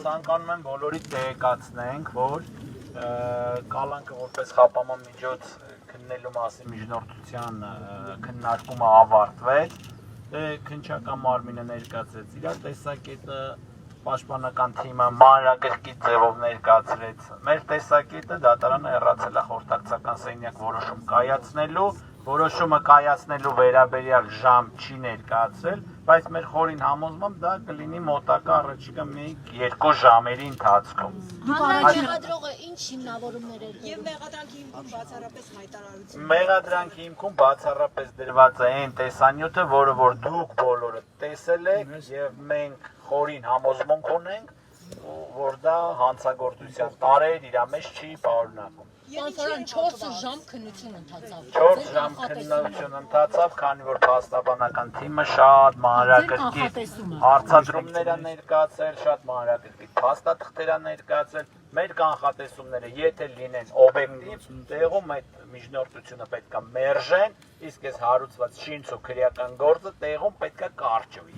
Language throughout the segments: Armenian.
Ցանկանում եմ բոլորիդ տեղեկացնենք, որ կալանքը որպես խապանման միջոց քննելու մասին միջնորդության քննարկումը ավարտվեց, քննչական մարմինը ներկայացրեց իր տեսակետը, պաշտպանական թիմը մանրակրկիտ ձևով ներկայացրեց մեր տեսակետը, դատարանը հեռացել է խորհրդակցական սենյակ որոշումը կայացնելու վերաբերյալ ժամ չի ներկայացրել, բայց մեր խորին համոզմամբ դա կլինի մոտակա առաջիկա 1-2 ժամերի ընթացքում։ Մեղադրողը ինչ հիմնավորումներ էր Եվ մեղադրանքի հիմքում բացառապես հայտարարություն։ Մեղադրանքի հիմքում բացառապես դրված է այն տեսանյութը, որը որ դուք բոլորը տեսել եք եւ մենք խորին համոզմունք ունենք, որ դա հանցագործության տարեր իր մեջ չի պարունակում։ Պարոն 4 ժամ քննություն ընթացավ։ 4 ժամ քննություն ընթացավ, քանի որ փաստաբանական թիմը շատ մանրակրկիտ հարցադրումներ է ներկայացրել, շատ մանրակրկիտ փաստաթղթեր է ներկայացրել։ Մեր կանխատեսումները, եթե լինեն օբյեկտիվ, տեղում այդ միջնորդությունը պետք է մերժեն, իսկ այս հարուցված շինց ու քրեական գործը տեղում պետք է կարճվի։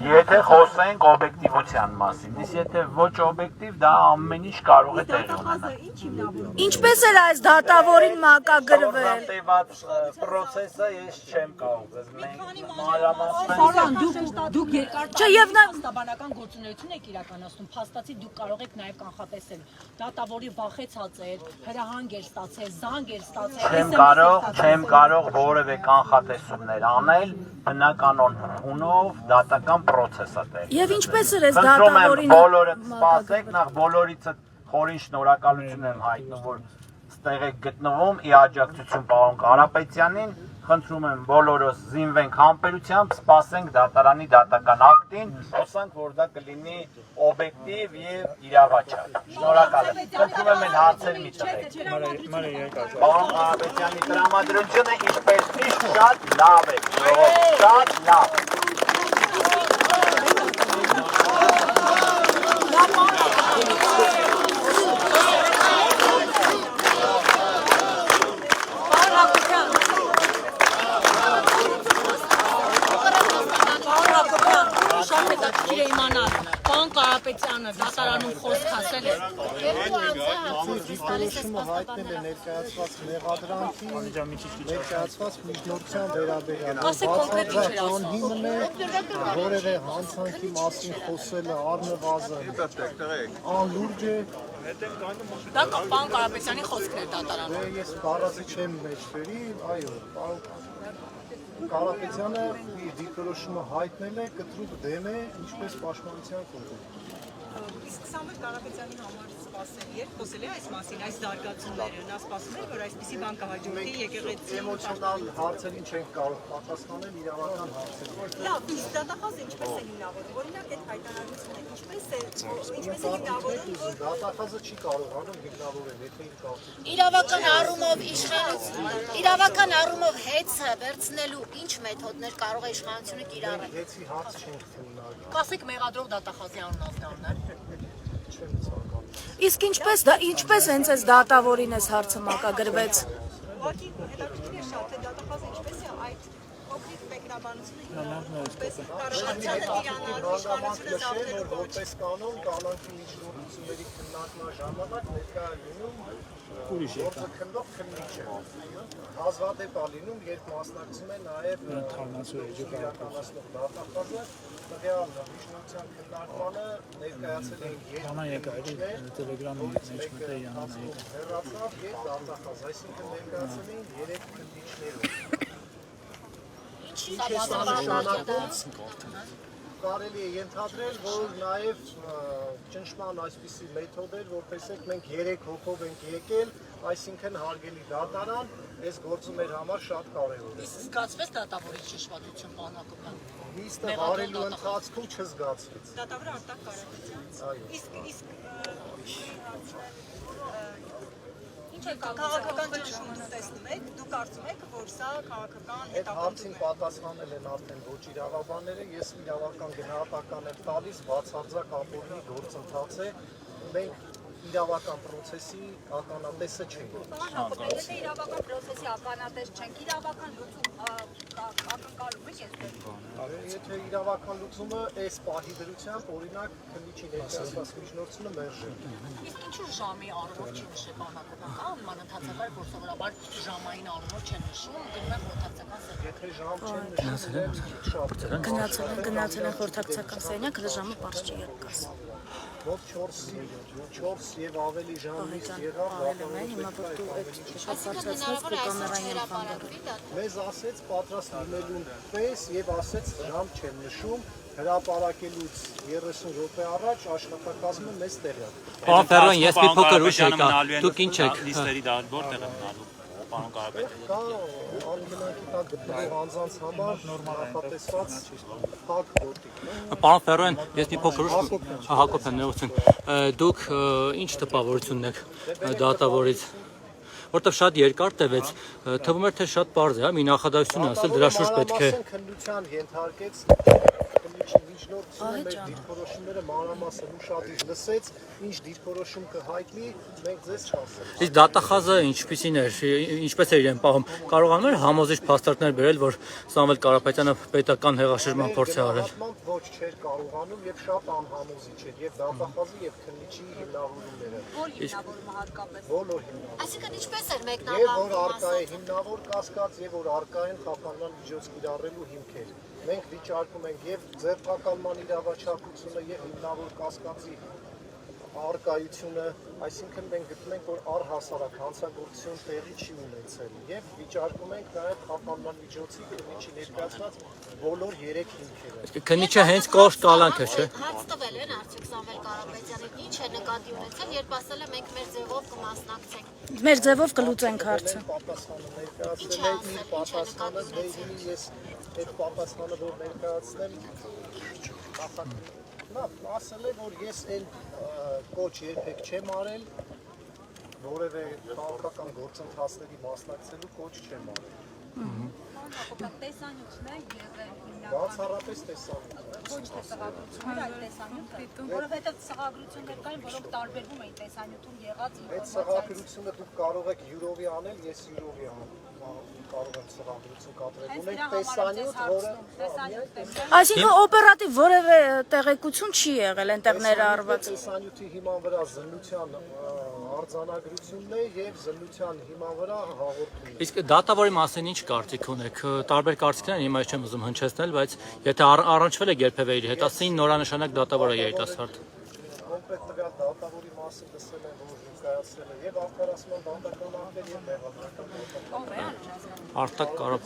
Եթե խոսենք օբյեկտիվության մասին, իսկ եթե ոչ օբյեկտիվ, դա ամեն ինչ կարող է տեղի ունենալ։ Ինչպես էր այս դատավորին մակագրվել։ Տևած պրոցեսը ես չեմ կարող մենք Դուք եւ նա փաստաբանական գործունեություն եք իրականացնում, փաստացի դուք կարող եք նաև կանխատեսել։ Դատավորի վախեցած էր, հրահանգ էր ստացել, զանգ էր ստացել։ Չեմ կարող որևէ կանխատեսումներ անել, բնականon հունով դատական պրոցես է տեղ։ Եվ ինչպես էր այս դատավորին դատավորին բոլորը սպասեք, նախ բոլորիցը խորին շնորհակալություն եմ հայտնում, որ ստեղ եք գտնվում, ի աջակցություն պարոն Կարապետյանին, խնդրում եմ բոլորս զինվենք համբերությամբ, սպասենք դատարանի դատական ակտին, հուսանք, որ դա կլինի օբյեկտիվ եւ իրավաչափ։ Շնորհակալ եմ։ Խնդրում եմ այն հարցեր մի տվեք։ Պարոն Կարապետյանի տրամադրությունը ինչպես միշտ շատ լավ է, շատ լավ։ Պարոն Կարապետյանը դատարանում խոսք ասել է։ Դիրքորոշումը հայտնել է ներկայացված մեղադրանքի, ներկայացված միջնորդության վերաբերյալ։ Հիմն է որևէ հանցանքի մասին խոսելը առնվազն անլուրջ է։ Դա պարոն Կարապետյանի խոսքն է դատարանում։ Ես բառացի չեմ մեջբերի, այո, Կարապետյանը իր դիրքորոշումը հայտնել է, կտրուկ դեմ է, ինչպես պաշտպանության կողմից։ Իսկ Սամվել Կարապետյանի համար սպասելի էր, խոսել է այս մասին, այս զարգացումները, նա սպասում էր, որ այսպիսի բան կհաջորդի եկեղեցի։ Էմոցիոնալ հարցերին չենք կարող պատասխանել, իրավական հարցերին։ Լավ, իսկ դատախազը ինչպես է հիմնավորվում, օրինակ այդ հայտարարությունը ինչպես է հիմնավորվում, որ դատախազը չի կարողանում հիմնավորել, եթե իր կարծիքով։ Իրավական առումով հեծը վերցնելու ինչ մեթոդներ կարող է իշխանությունը կիրառել։ Հեծի հարց չենք քննարկում։ Կասեք մեղադրող դատախազի անունով Չեմ ցանկանում։ Իսկ ինչպես հենց այս դատավորին այս հարցը մակագրվեց։ ուղղակի հետաքրքիր է շատ, թե դատախազը ինչպես է այդ փոքրիկ մեկնաբանությունը հիմնավորվում, որպես կարողացած իրանալու իշխանությունը զավթելու ոչ։ Որպես կանոն կալանքի միջնորդությունների քննարկման ժամանակ ներկա է լինում գործը քննող քննիչը։ Հազվադեպ է լինում, երբ մասնակցում է նաև իրականացնող դատախազը, տվյալ միջնորդության քննարկմանը ներկայացել են հեռացավ և դատախազ, այսինքն ներկայացել են 3 քննիչներով։ Ինչ է սա նշանակում, կարելի է ենթադրել, որ նաև ճնշման այսպիսի մեթոդ էր, որպեսզի մենք 3 հոգով ենք եկել, այսինքն հարգելի դատարան, այս գործը մեր համար շատ կարևոր է։ Զգացվեց դատավորի ճշմարտություն, պարոն Հակոբյան։ Հիստը վարելու ընթացքում չզգացվեց։ Դատավորը Արտակ Կարապետյանց։ Իսկ քաղաքական ճնշումը տեսնում եք, դուք կարծում եք, որ սա քաղաքական Այդ հարցին պատասխանել են արդեն ոչ իրավաբանները, ես իրավական գնահատական եմ տալիս, բացարձակ ապօրինի գործընթաց է, մենք իրավական պրոցեսի ականատեսը չենք։ Եթե իրավական պրոցեսի ականատես չենք, իրավական լուծում եթե իրավական լուծումը այս պահի դրությամբ օրինակ քննիչի ներկայացված միջնորդությունը մերժել։ Իսկ ինչու ժամի առումով չի նշել բանակական կանոնը, ընդհանրապես որ սովորաբար ժամային առումով չեն նշում, գնում են խորհրդակցական սենյակ։ Եթե ժամ չեն նշում, շատ Գնացել են խորհրդակցական սենյակ, հələ ժամը պարզ չի եկած։ մոտ 4 եւ ավելի ժամից եղավ Հիմա որ դու այդ շատ բարձրացած դու կամերային ֆանդը։ մեզ ասեց պատրաստ լինելուն պես եւ ասեց ժամ չեն նշում հրապարակելուց 30 րոպե առաջ աշխատակազմը մեզ տեղյակ։ Պարոն Ֆերոյան, ես մի փոքր ուշ եկա, դուք ինչ եք։ Լիստերի դա որտեղ է մնալու, պարոն Կարապետյան։ Կա արգումենտի տակ գտնվող անձանց համար նախատեսված փակ գործիք։ Պարոն Ֆերոյան, ես մի փոքր ուշ Հակոբյան ներողություն։ Դուք ինչ տպավորություն եք դատավորից։ Որտեվ շատ երկար տևեց, թվում էր թե շատ պարզ է, մի նախադասություն ասել, դրա շուրջ պետք է քննության ենթարկեց միջնորդությունը մեր դիրքորոշումները մանրամասն ուշադիր լսեց, ինչ դիրքորոշում կհայտնի, մենք ձեզ չասենք։ Իսկ դատախազը ինչպիսին էր, ինչպես էր իրեն պահում, կարողանում էր համոզիչ փաստարկներ բերել, որ Սամվել Կարապետյանը պետական հեղաշրջման փորձ է արել։ Ոչ չէր կարողանում եւ շատ անհամոզիչ էր եւ դատախազի եւ քննիչի հիմնավորումները։ Որ հիմնավորումը հատկապես։ Բոլոր հիմնավորումները։ Այսինքն ինչպես էր Եվ մեկնաբանում որ արկա է հիմնավոր կասկած եւ որ արկա են խափանման միջոց կիրառելու հիմքեր։ Մենք վիճարկում ենք եւ ձերբակալման իրավաչափությունը եւ հիմնավոր կասկածի արկայությունը, այսինքն մենք գտնում ենք, որ առհասարակ հանցագործություն տեղի չի ունեցել եւ վիճարկում ենք նաեւ խափանման միջոցի քննիչի ներկայացված բոլոր 3 հիմքերը։ Քննիչը հենց կոշտ կալանք է, չէ՞։ Հաց տվել են արդյոք Սամվել Կարապետյանին, ինչ է նկատի ունեցել, երբ ասել է մենք մեր ձևով կմասնակցենք։ Մեր ձևով կլուծենք հարցը։ Պատասխանը ներկայացրել է իր պատասխանը, դե ես այդ պատասխանը որ ներկայացնեմ, նա ասել է, որ ես այն կոչ երբեք չեմ արել, որևէ քաղաքական գործընթացների մասնակցելու կոչ չեմ արել։ Տեսանյութն է եղել Բացառապես տեսանյութ։ ոչ թե սղագրություններ, այլ տեսանյութը, որովհետև սղագրություններ կային, որոնք տարբերվում էին տեսանյութում եղած Այդ սղագրությունը դուք կարող եք յուրովի անել, ես յուրովի կարող եմ սղագրություն կադրել։ Ունենք տեսանյութ, որը Այսինքն օպերատիվ որևէ տեղեկություն չի եղել այնտեղ ներառված։ տեսանյութի հիման վրա զննության արձանագրությունն է եւ զննության հիման վրա հաղորդումն է։ Իսկ դատավորի մասին ինչ կարծիք ունեք։ Տարբեր կարծիքներ են, հիմա ես չեմ ուզում հնչեցնել, բայց եթե առնչվել եք երբևէ իր հետ, ասին նորանշանակ դատավոր է երիտասարդ։ Կոնկրետ տվյալ դատավորի մասին լսել եմ, որ ներկայացրել է եւ արտարացման դատական ակտեր եւ մեղադրական Արտակ կարող։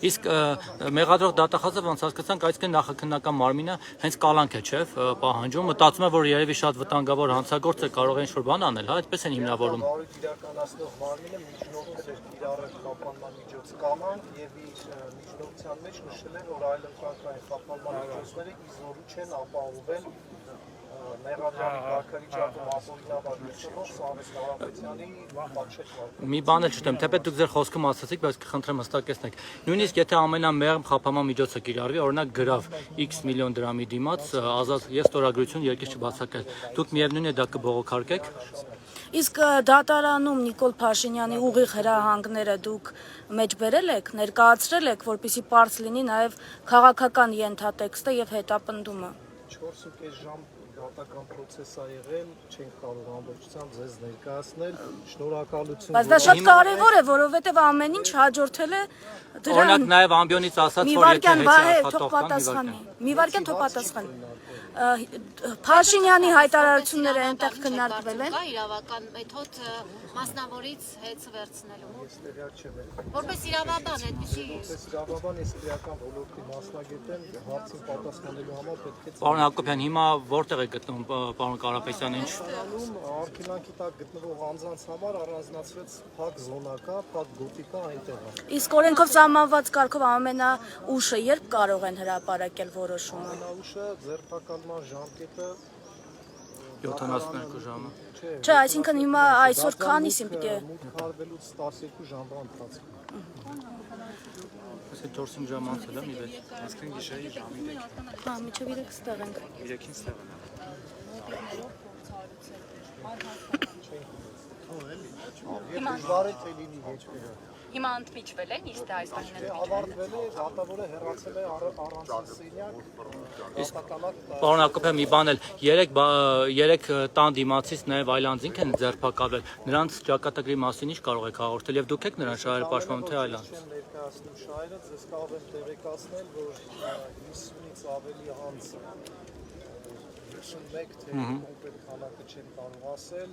Իսկ մեղադրող դատախազը ոնց հասկացանք, այսինքն նախաքննական մարմինը հենց կալանք է, չէ՞, պահանջում, մտածում է, որ երևի շատ վտանգավոր հանցագործ է, կարող է ինչ-որ բան անել, հա, այդպես են հիմնավորում։ Բարույթ իրականացնող մարմինը միջնորդում էր իրարել խափանման միջոց կամանք եւ իր միջնորդության մեջ նշել էր, որ այլընտրանքային խափանման միջոցները իզորու չեն ապահովել մեղադրյալի կարգավիճակում ապօրինաբար լուծելով Սամվել Կարապետյանի պատշաճ։ Մի բան էլ չտեմ, թեպետ դուք ձեր խոսքում ասացիք, բայց կխնդրեմ հստակեցնեք։ Նույնիսկ եթե ամենամեղմ խափանման միջոցը կիրառվի, օրինակ գրավ X միլիոն դրամի դիմաց, ազատ ես ստորագրություն երկիր չբացակայել, դուք միևնույն է դա կբողոքարկեք։ Իսկ դատարանում Նիկոլ Փաշինյանի ուղիղ հրահանգները դուք մեջ բերել եք, ներկայացրել եք, որպեսզի պարզ լինի նաև քաղաքական ենթատեքստը եւ հետապնդումը։ 4.5 ժամ դատական process է եղել, չենք կարող ամբողջությամբ ձեզ ներկայացնել։ Շնորհակալություն։ Բայց դա շատ կարևոր է, որովհետեւ ամեն ինչ հաջորդել է Օրինակ նաև ամբիոնից ասած, մի որ վարքյան եթե Վահե հետի թող աշխատող կան, պատասխանի։ Մի վարքյան թող պատասխանի։ Փաշինյանի հայտարարությունները այնտեղ քննարկվել են։ Կա իրավական մեթոդ մասնավորից հեծ վերցնելու։ Ես տեղյակ չեմ։ Որպես իրավաբան այդպեսի Որպես իրավաբան ես քրեական ոլորտի մասնագետ եմ, հարցին պատասխանելու համար պետք է Պարոն Հակոբյան, հիմա որտեղ է գտնվում պարոն Կարապետյանը, ինչ արգելանքի տակ գտնվող անձանց համար առանձնացվեց փակ զոնա կա, փակ գոտի կա այնտեղ։ Իսկ օրենքով սահմանված կարգով ամենաուշը երբ կարող են հրապարակել որոշումը։ Ամենաուշը ձերբակալման ժամկետը 72 ժամը։ Չէ, այսինքն հիմա այսօր քանիսին պիտի է։ Մուտք արվելուց 12 ժամվա ընթացքում։ Այսինքն 4-5 ժամ անցել է մի վեց։ Այսինքն գիշերի ժամի 3-ին։ Հա, միջև 3 ստեղ ենք։ 3-ին ստեղ են։ Եթե դժվար է թե լինի ոչ վերա։ Հիմա ընդմիջվել են, իսկ դա այս բանին ընդմիջվել Ավարտվել է, դատավորը հեռացել է առանց սենյակ, դատականակ Պարոն Հակոբյան, մի բան էլ, երեք տան դիմացից նաև այլ անձինք են ձերբակալվել, նրանց ճակատագրի մասին ինչ կարող եք հաղորդել եւ դուք եք նրան շահերը պաշտպանում թե այլ անձ։ Չեմ ներկայացնում շահերը, ձեզ կարող եմ տեղեկացնել, որ 50-ից ավելի անձ 51 թե կոնկրետ քանակը չեմ կարող ասել,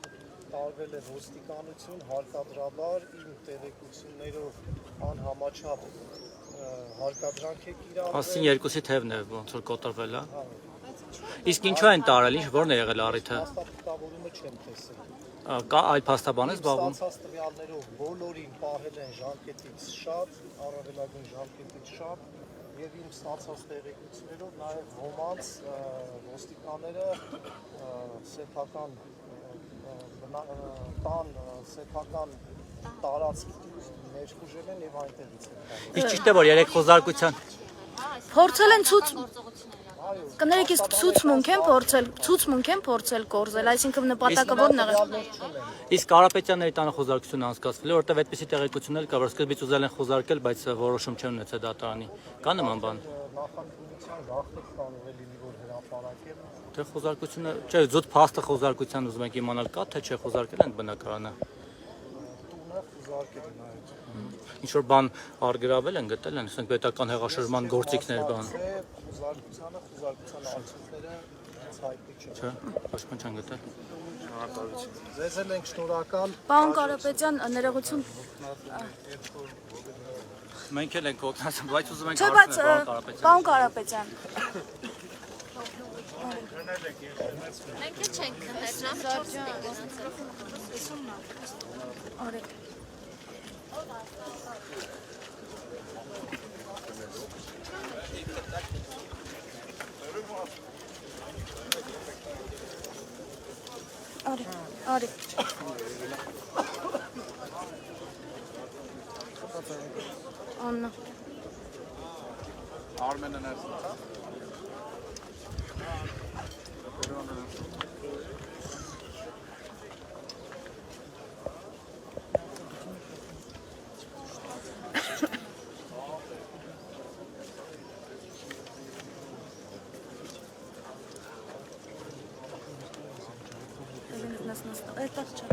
տարվել է ոստիկանություն, հարկադրաբար իմ տեղեկություններով անհամաչափ հարկադրանք է կիրառվել։ Ասին երկուսի թևն է ոնց որ կոտրվել, հա։ Իսկ ինչու են տարել, ինչ որն է եղել առիթը։ Փաստաթղթավորումը չեմ տեսել։ Կա այլ փաստաբան է զբաղվում։ Ստացած տվյալներով բոլորին պահել են ժամկետից շատ, առավելագույն ժամկետից շատ, եւ իմ ստացած տեղեկություններով նաեւ ոմանց ոստիկանները սեփական սեփական տարածք ներխուժել են եւ այնտեղից են տալիս։ Իսկ ճիշտ է որ երեք խոզարկության Փորձել են կներեք իսկ ցուցմունք են փորձել կորզել, այսինքն նպատակը որն է։ Իսկ Կարապետյանների տանը խոզարկություն անցկացվել է, որտեղ այդպիսի տեղեկություններ կա, որ սկզբից ուզել են խոզարկել, բայց որոշում չեն ունեցել դատարանի։ Կա նման բան։ Նախաքննության գաղտնիք կարող է լինի, որ հրապարակել։ Թե խոզարկությունը, չէ, զուտ փաստը խոզարկության ուզում եք իմանալ կա, թե չէ խոզարկել են բնակարանը։ Տունը խոզարկել են այդ։ Ինչ որ բան արգրավել են, գտել են, ասենք պետական հեղաշրջման գործիքներ բան։ Խոզարկության արդյունքները հայտնի չեն։ Չէ, ոչ մի չեն գտել։ Ձեզ ենք շնորհակալ։ Պարոն Կարապետյան, ներողություն։ Մենք էլ ենք օգնած, բայց ուզում ենք Չէ, բայց պարոն Կարապետյան։ Մենք էլ չենք քնել, ժամը 4-ն է։ Արեք։ Արեք։ Աննա։ Արմենը ներսնա։ Это что?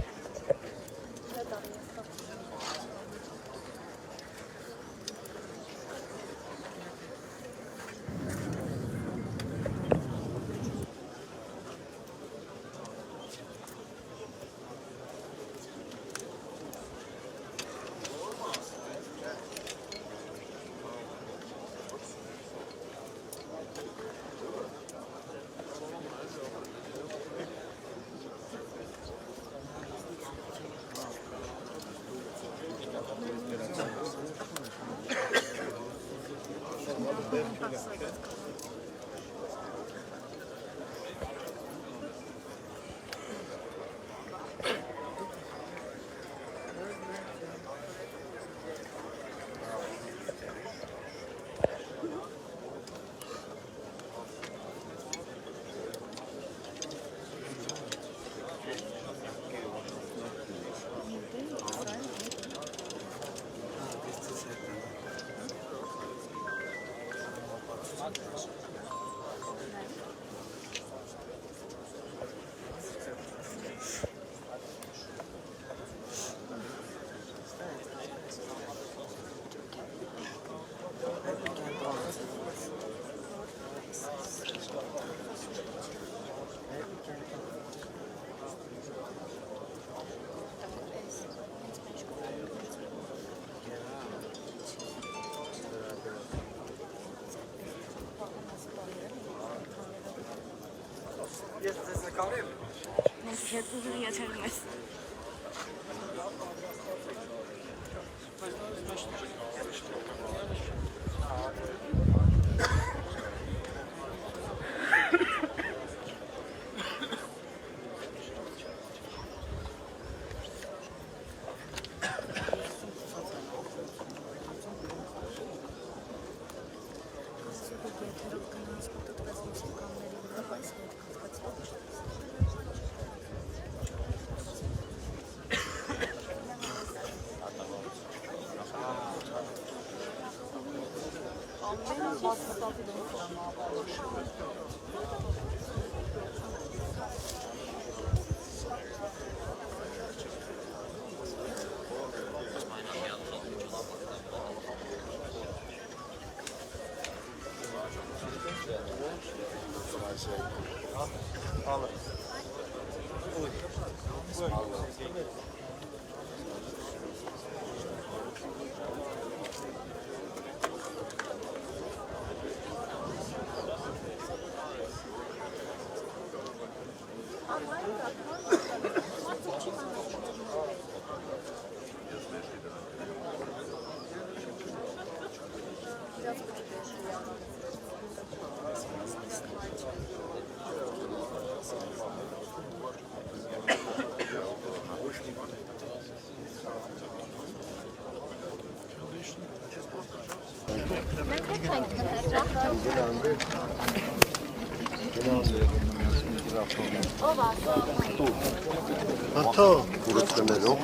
Հաթո, ուրուցքներով։